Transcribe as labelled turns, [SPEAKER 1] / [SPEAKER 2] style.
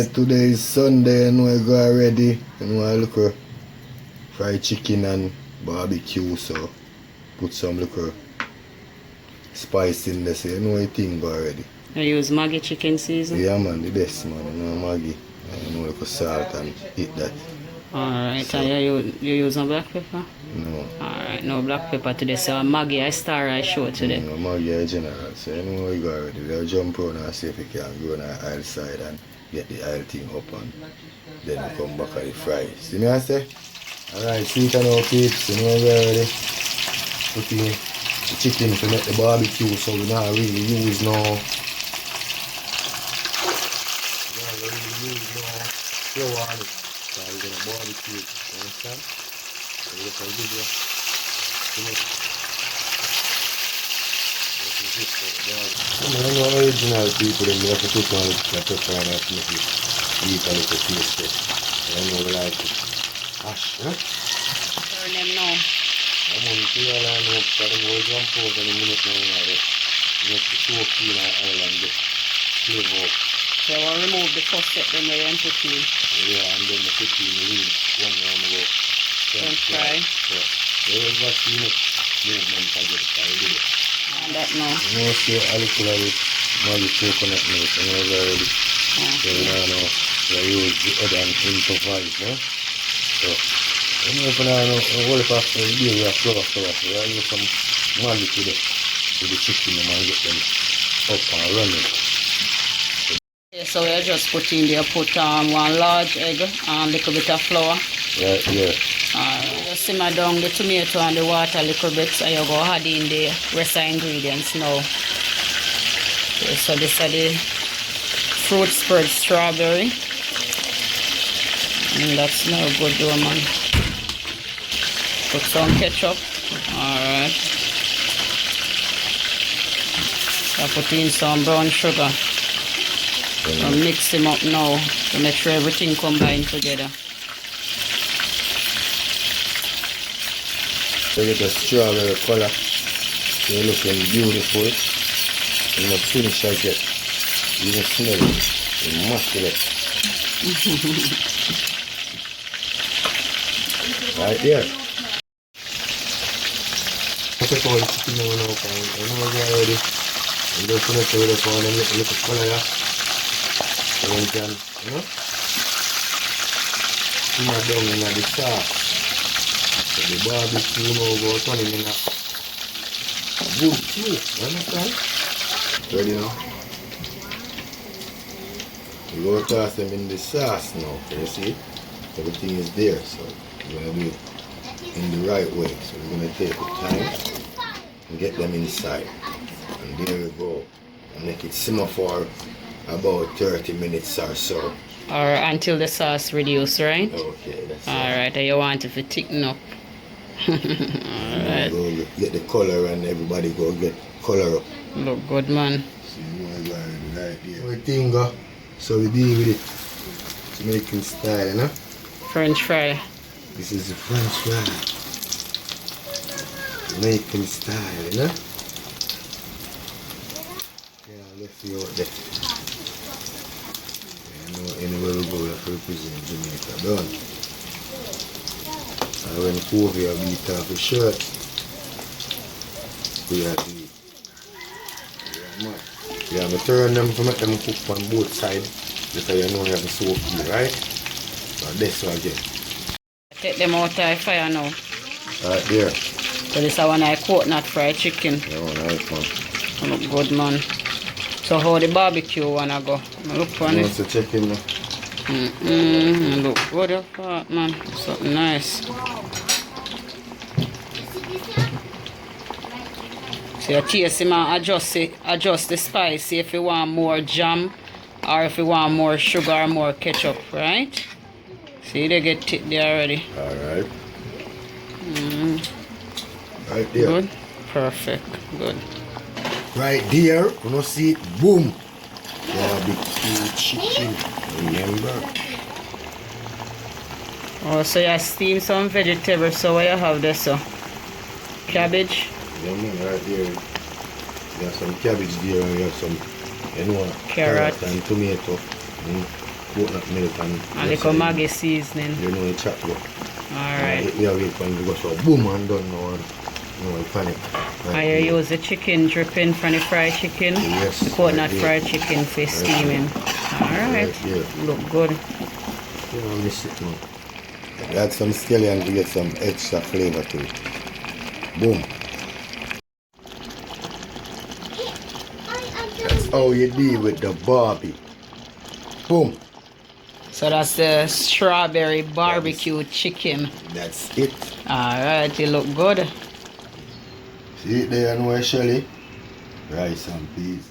[SPEAKER 1] today is Sunday and we go already. And we look for fried chicken and barbecue, so put some little spice in there, so you know what thing go already.
[SPEAKER 2] You use Maggi chicken season?
[SPEAKER 1] Yeah man, the best man, you know Maggi. You know little salt and eat that.
[SPEAKER 2] Alright, so, and you use no black pepper?
[SPEAKER 1] No.
[SPEAKER 2] Alright, no black pepper today. So Maggi I star I show today.
[SPEAKER 1] No, Maggi I general, so you know what you go already. They'll jump around and see if you can go on the aisle side and get the aisle thing up and then you come back at the fries. See me I say? Alright, sweet and all peeps, you know we're already putting the chicken to make the barbecue, so we not really use no flour on it. So we're gonna barbecue, you understand? So we look at the video. Some of the original people they have to put on the pepper and make it eat a little tasty. I know they like it. Ash, huh?
[SPEAKER 2] Turn them now.
[SPEAKER 1] I'm going to see all I know, because I'm going to jump over in a minute now. You have to soak in our oil and get flavor up.
[SPEAKER 2] So we'll remove the first set then we put in.
[SPEAKER 1] Yeah, and then the 15 leaves, one round about.
[SPEAKER 2] French fry.
[SPEAKER 1] Yeah. There is what you know, movement I get, I did it.
[SPEAKER 2] And that now.
[SPEAKER 1] You know, see a little of it, Maggi coconut milk, you know, it's already. So now, I use the other and improvise, no? So, you know, if I know, what if after the day we have flour, so I use some Maggi to the chicken and get them up and running.
[SPEAKER 2] Okay, so we just put in there, put one large egg and a little bit of flour.
[SPEAKER 1] Yeah, yeah.
[SPEAKER 2] Just simmer down the tomato and the water a little bit, so you go add in the rest of ingredients now. Okay, so this is the fruit spread strawberry. And that's no good though, man. Put some ketchup. Alright. I put in some brown sugar. So mix them up now to make sure everything combined together.
[SPEAKER 1] So you get a strawberry color. So you're looking beautiful. And not finish as yet. You can smell it. Immaculate. Right there. Take all the chicken now and I know it's already. And just put it with a little color there. So then you can, you know, simmer down in the sauce. So the barbecue now go turning in a good stew, you understand? Ready now? You go toss them in the sauce now, can you see? Everything is there, so you're going to do it in the right way. So we're going to take the time and get them inside. And there we go. And make it simmer for about 30 minutes or so.
[SPEAKER 2] Or until the sauce reduces, right?
[SPEAKER 1] Okay, that's it.
[SPEAKER 2] Alright, and you want it to thicken up. Alright.
[SPEAKER 1] Go get the color and everybody go get color up.
[SPEAKER 2] Look good, man.
[SPEAKER 1] See what I right there. Everything go. So we deal with it. It's American style, you know?
[SPEAKER 2] French fry.
[SPEAKER 1] This is the French fry. American style, you know? Yeah, let's see out there. You know, anywhere we go, we have to represent Jamaica. Done. And when Kobe beat off his shirt, we have to eat. Yeah, man. Yeah, I turn them to make them cook on both sides because you know you have to soak it, right? So that's what I get.
[SPEAKER 2] Take them out of the fire now.
[SPEAKER 1] Right there.
[SPEAKER 2] So this is one I coconut fried chicken.
[SPEAKER 1] Yeah, nice one.
[SPEAKER 2] Look good, man. So how the barbecue wanna go? Look for it.
[SPEAKER 1] What's the chicken now?
[SPEAKER 2] Look good apart, man. Something nice. So you taste him and adjust the spice. See if you want more jam or if you want more sugar or more ketchup, right? See, they get it there already.
[SPEAKER 1] Alright. Right there.
[SPEAKER 2] Good? Perfect. Good.
[SPEAKER 1] Right there, you know, see it, boom. BBQ chicken, remember?
[SPEAKER 2] Oh, so you steam some vegetables. So what you have there, so? Cabbage?
[SPEAKER 1] Yeah, man, right there. You have some cabbage there and you have some, you know,
[SPEAKER 2] Carrot
[SPEAKER 1] and tomato. coconut milk and
[SPEAKER 2] A little Maggi seasoning.
[SPEAKER 1] you know, it's chocolate.
[SPEAKER 2] Alright.
[SPEAKER 1] We are waiting for it to go so boom and done now. You know, it's funny.
[SPEAKER 2] And you use the chicken dripping from the fried chicken?
[SPEAKER 1] Yes.
[SPEAKER 2] The coconut
[SPEAKER 1] right
[SPEAKER 2] fried chicken for steaming. Alright. Look good.
[SPEAKER 1] You know, this shit, man. Add some scallion to get some extra flavor to it. Boom. That's how you deal with the Barbie. Boom.
[SPEAKER 2] So that's the strawberry barbecue chicken.
[SPEAKER 1] That's it.
[SPEAKER 2] Alright, it look good.
[SPEAKER 1] See it there, no, Shelly? Rice and peas.